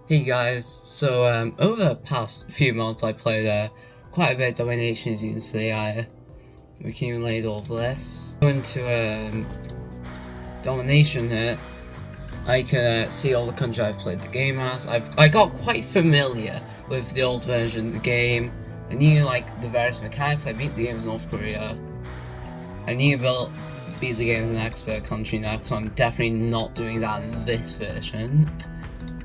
Hey guys, so over the past few months I played quite a bit of Domination. As you can see, I accumulated all of this. Go into Domination here. I can see all the countries I've played the game as. I got quite familiar with the old version of the game. I knew like the various mechanics. I beat the game as North Korea. I knew about beat the game as an expert country next, so I'm definitely not doing that in this version.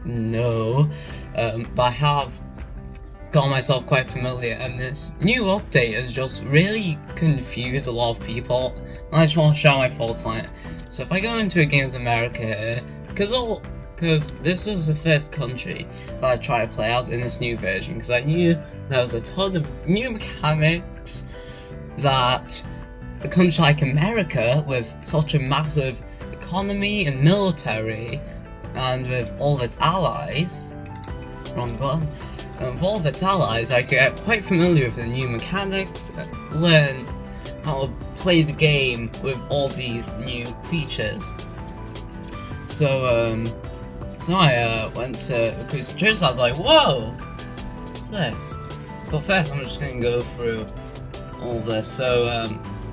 No, but I have got myself quite familiar, and this new update has just really confused a lot of people, and I just want to share my thoughts on it. So if I go into a game as America here, because this was the first country that I tried to play as in this new version, because I knew there was a ton of new mechanics that a country like America, with such a massive economy and military, and with all of its allies, wrong button, and with all of its allies, I could get quite familiar with the new mechanics, learn how to play the game with all these new features. So I went to the Cruise Trips. I was like, whoa, what's this? But first I'm just going to go through all this. So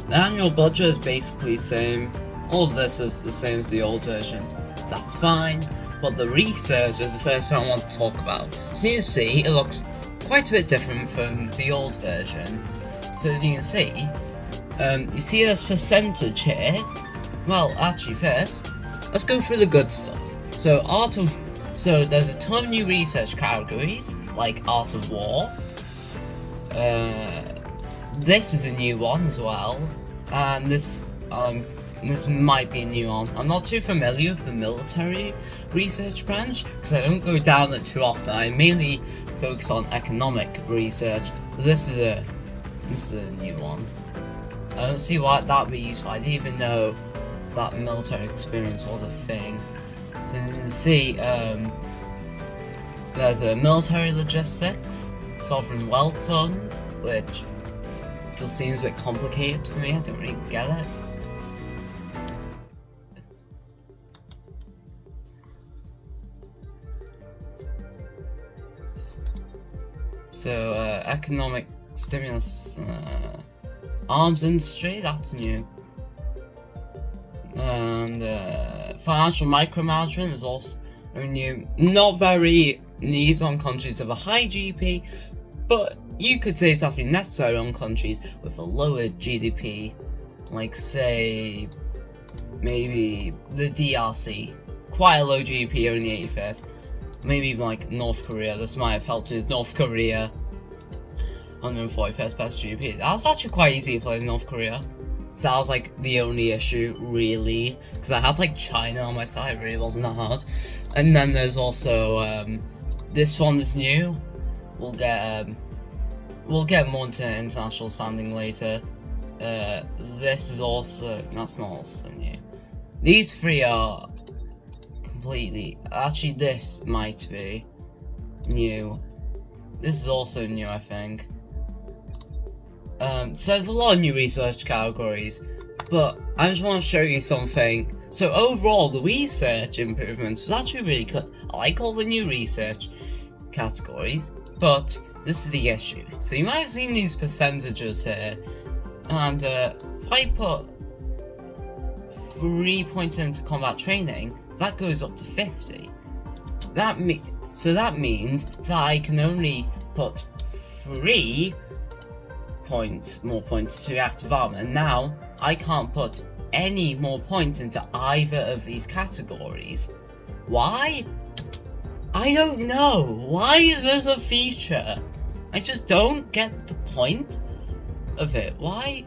the annual budget is basically the same. All of this is the same as the old version. That's fine, but the research is the first thing I want to talk about. So you can see, it looks quite a bit different from the old version. So as you can see, you see this percentage here. Well, actually first, let's go through the good stuff. So there's a ton of new research categories, like Art of War. This is a new one as well, and this might be a new one. I'm not too familiar with the military research branch because I don't go down it too often. I mainly focus on economic research. This is a new one. I don't see why that'd be useful. I didn't even know that military experience was a thing. So you can see, there's a military logistics, sovereign wealth fund, which just seems a bit complicated for me. I don't really get it. So, economic stimulus, arms industry, that's new. And financial micromanagement is also new. Not very needed on countries with a high GDP, but you could say it's definitely necessary on countries with a lower GDP, like say, maybe the DRC. Quite a low GDP, only 85th. Maybe even like North Korea. This might have helped with North Korea. 141st best GDP. That was actually quite easy to play as North Korea. So that was like the only issue, really. Because I had like China on my side, it really wasn't that hard. And then there's also, this one is new. We'll get more into international standing later. This is also, that's not also new. These three are completely, actually this might be new. This is also new, I think. So there's a lot of new research categories, but I just want to show you something. So overall, the research improvements was actually really good. I like all the new research categories, but this is the issue. So you might have seen these percentages here, and if I put 3 points into combat training, that goes up to 50. So that means that I can only put 3 more points to reactive armor. Now I can't put any more points into either of these categories. Why? I don't know. Why is this a feature? I just don't get the point of it. Why?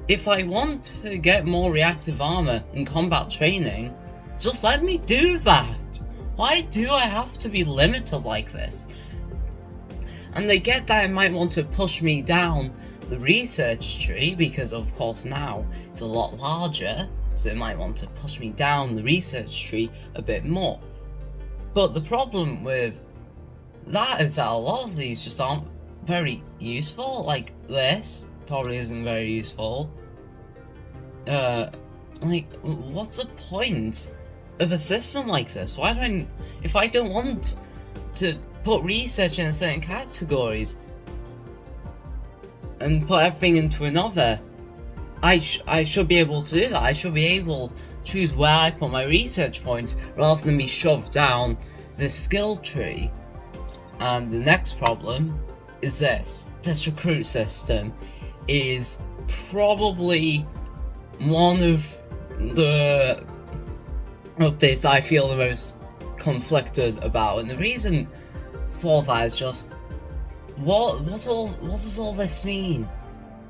If I want to get more reactive armor in combat training, just let me do that. Why do I have to be limited like this? And I get that it might want to push me down the research tree, because of course now it's a lot larger, so it might want to push me down the research tree a bit more. But the problem with that is that a lot of these just aren't very useful. Like this probably isn't very useful. Like, what's the point of a system like this? Why do if I don't want to put research in certain categories and put everything into another. I should be able to do that. I should be able to choose where I put my research points rather than be shoved down this skill tree. And the next problem is this. This recruit system is probably one of the updates I feel the most conflicted about, and the reason for that is just what does all this mean?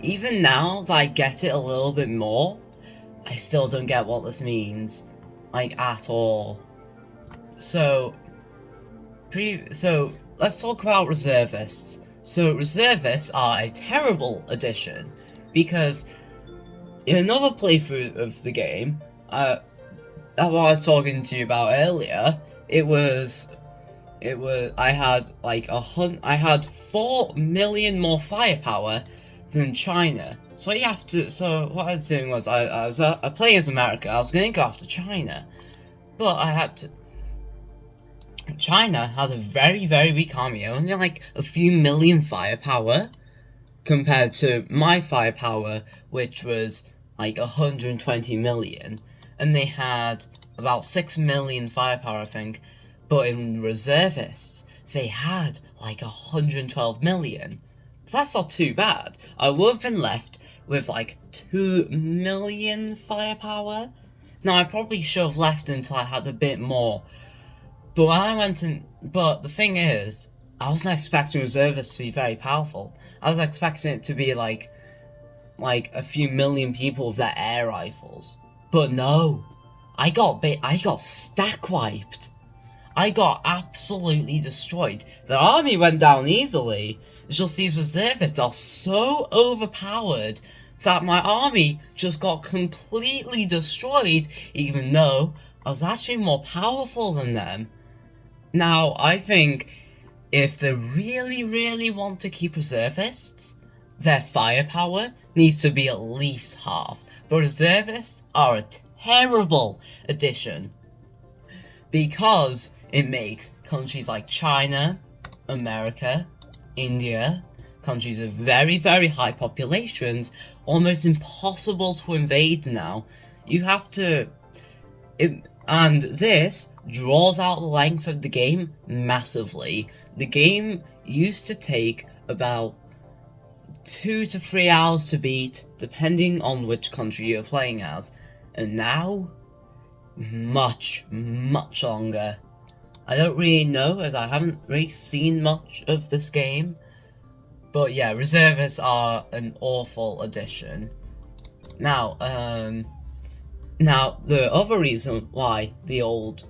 Even now that I get it a little bit more, I still don't get what this means, like, at all. So let's talk about reservists. So reservists are a terrible addition, because in another playthrough of the game, what I was talking to you about earlier, I had 4 million more firepower than China. So what I was doing was I was playing as America. I was going to go after China, but China has a very, very weak army, only like a few million firepower compared to my firepower, which was like 120 million, and they had about 6 million firepower, I think. But in reservists, they had like 112 million. That's not too bad. I would have been left with like 2 million firepower. Now, I probably should have left until I had a bit more. But when I went in, but the thing is, I wasn't expecting reservists to be very powerful. I was expecting it to be like a few million people with their air rifles. But no, I got stack wiped. I got absolutely destroyed. The army went down easily. It's just these reservists are so overpowered that my army just got completely destroyed, even though I was actually more powerful than them. Now, I think if they really, really want to keep reservists, their firepower needs to be at least half. But reservists are a terrible addition, because it makes countries like China, America, India, countries with very, very high populations, almost impossible to invade now. You have to... and this draws out the length of the game massively. The game used to take about 2 to 3 hours to beat, depending on which country you're playing as. And now, much, much longer. I don't really know, as I haven't really seen much of this game. But yeah, reservists are an awful addition. Now, the other reason why the old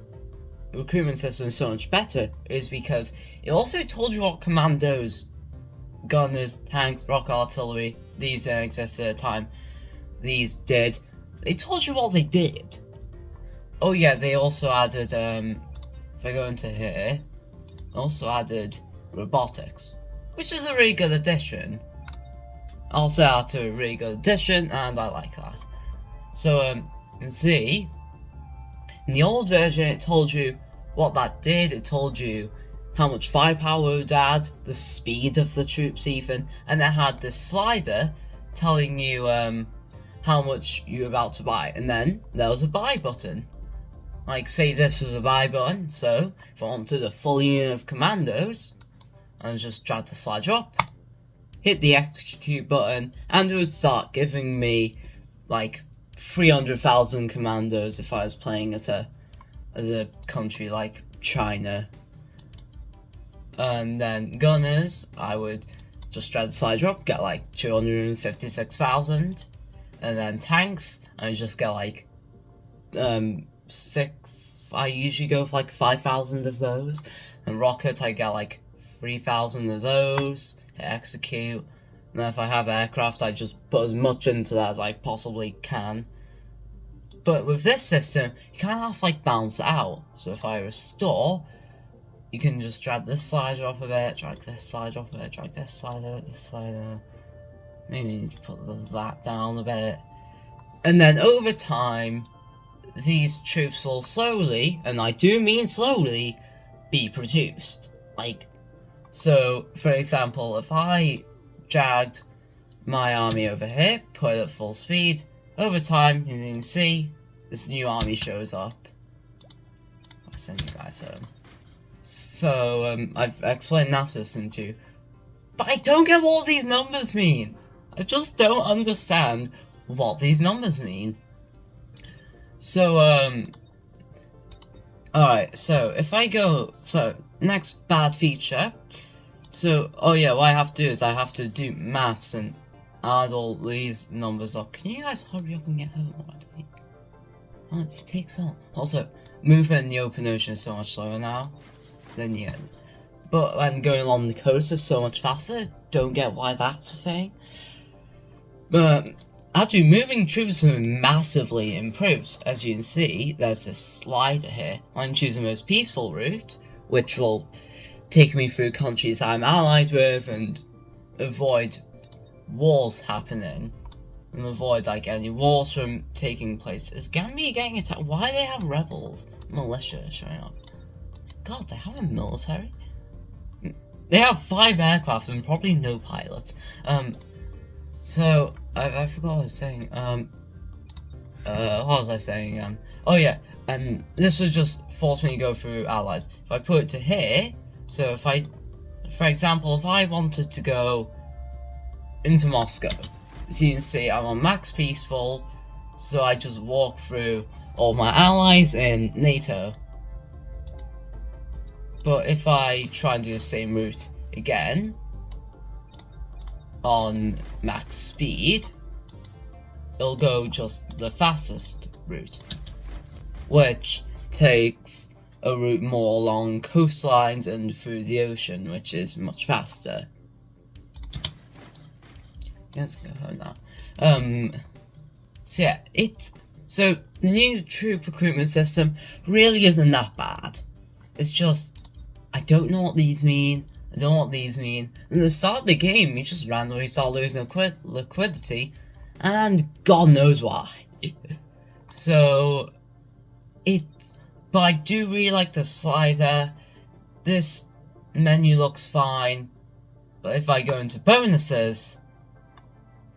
recruitment system is so much better is because it also told you what commandos, gunners, tanks, rocket artillery, these didn't exist at the time, these did. They told you what they did. Oh yeah, they also added, if I go into here, also added robotics, which is a really good addition. Also added a really good addition, and I like that. So, you can see, in the old version it told you what that did, it told you how much firepower it would add, the speed of the troops even, and it had this slider telling you how much you were about to buy, and then there was a buy button. Like, say this was a buy button, so if I wanted a full unit of commandos, and just drag the slider up, hit the execute button, and it would start giving me like 300,000 commandos if I was playing as a country like China. And then gunners, I would just drag the slider up, get like 256,000, and then tanks, I just get like I usually go for like 5,000 of those, and rockets I get like 3,000 of those, hit execute, and then if I have aircraft I just put as much into that as I possibly can. But with this system, you kind of have to like balance it out. So if I restore, you can just drag this slider up a bit, drag this slider up a bit, drag this slider, maybe put that down a bit. And then over time, these troops will slowly, and I do mean slowly, be produced. Like, so, for example, if I dragged my army over here, put it at full speed, over time, as you can see, this new army shows up. I'll send you guys home. So, I've explained that system to you. But I don't get what these numbers mean. I just don't understand what these numbers mean. So, alright, so if I go, next bad feature. So, oh yeah, what I have to do is I have to do maths and add all these numbers up. Can you guys hurry up and get home already? Oh, it takes on. Also, movement in the open ocean is so much slower now than the end. But when going along the coast is so much faster. Don't get why that's a thing. But actually, moving troops are massively improved. As you can see, there's this slider here. I can choose the most peaceful route, which will take me through countries I'm allied with and avoid wars happening. And avoid like any wars from taking place. Is Gambia getting attacked? Why do they have rebels? Militia showing up. God, they have a military? They have 5 aircraft and probably no pilots. So, I forgot what I was saying. What was I saying again? Oh yeah, and this would just force me to go through allies. If I put it to here, so if I, for example, if I wanted to go into Moscow, as you can see, I'm on max peaceful, so I just walk through all my allies in NATO. But if I try and do the same route again, on max speed, it'll go just the fastest route, which takes a route more along coastlines and through the ocean, which is much faster. Let's go home now. So yeah, so the new troop recruitment system really isn't that bad. It's just, I don't know what these mean. I don't know what these mean. At the start of the game, you just randomly start losing liquidity, and God knows why. So, but I do really like the slider. This menu looks fine, but if I go into bonuses,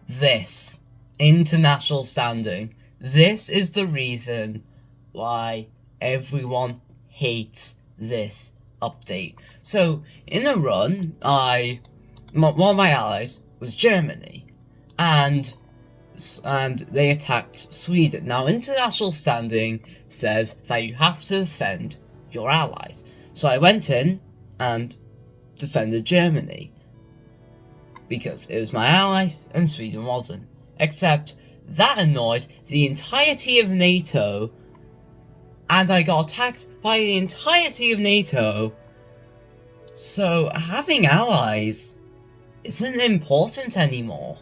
this, international standing, this is the reason why everyone hates this update. So, in a run, one of my allies was Germany, and they attacked Sweden. Now, international standing says that you have to defend your allies. So I went in and defended Germany, because it was my ally and Sweden wasn't. Except, that annoyed the entirety of NATO, and I got attacked by the entirety of NATO. So having allies isn't important anymore.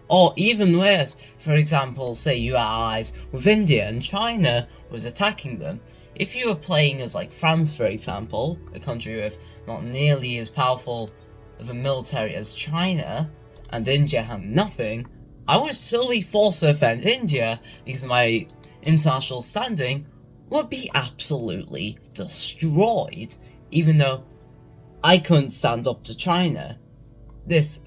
Or even worse, for example, say you are allies with India and China was attacking them. If you were playing as like France, for example, a country with not nearly as powerful of a military as China, and India had nothing, I would still be forced to defend India because my international standing would be absolutely destroyed, even though I couldn't stand up to China. This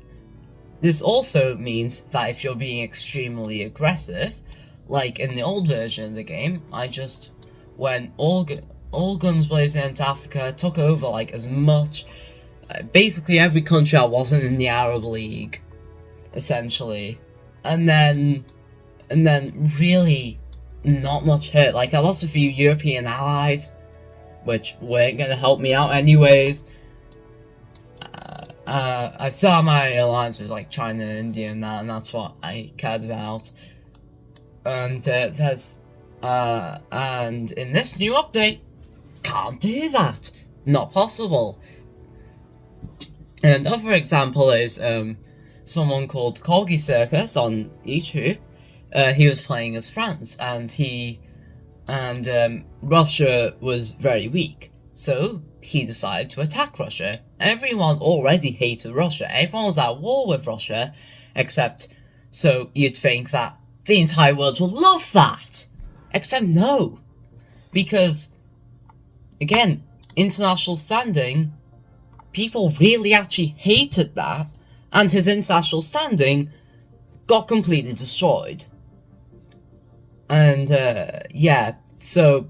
also means that if you're being extremely aggressive, like in the old version of the game, I just went all guns blazing into Africa, took over like as much, basically every country that wasn't in the Arab League, essentially, and then really not much hurt. Like, I lost a few European allies, which weren't gonna help me out anyways. I saw my alliance with like China and India and that's what I cared about. And and in this new update, can't do that. Not possible. And another example is someone called Corgi Circus on YouTube. He was playing as France, and Russia was very weak, so he decided to attack Russia. Everyone already hated Russia. Everyone was at war with Russia, except, so you'd think that the entire world would love that. Except no. Because, again, international standing, people really actually hated that, and his international standing got completely destroyed. And, yeah, so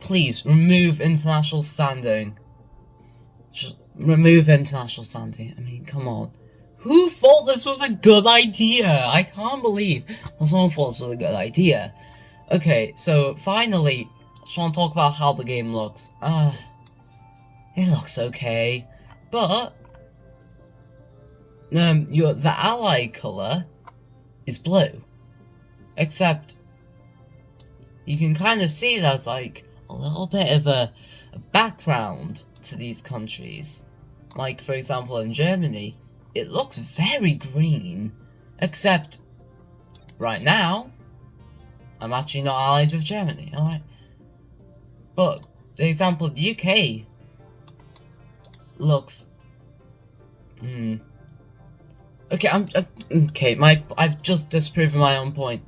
please remove international standing. Just remove international standing. I mean, come on. Who thought this was a good idea? I can't believe someone thought this was a good idea. Okay, so finally, I just want to talk about how the game looks. It looks okay, but the ally color is blue, except you can kind of see there's like a little bit of a background to these countries. Like, for example, in Germany, it looks very green, except right now, I'm actually not allied with Germany, alright? But, the example of the UK looks... Okay, I've just disproven my own point.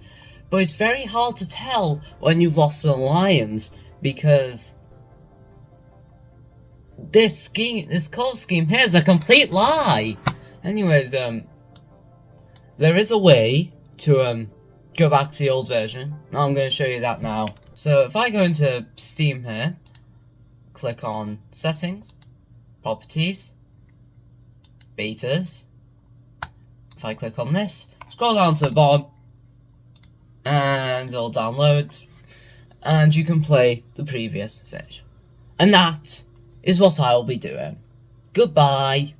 But it's very hard to tell when you've lost an alliance, because this colour scheme here is a complete lie! Anyways, there is a way to, go back to the old version. I'm going to show you that now. So, if I go into Steam here, click on Settings, Properties, Betas. If I click on this, scroll down to the bottom, and it'll download, and you can play the previous version. And that is what I'll be doing. Goodbye!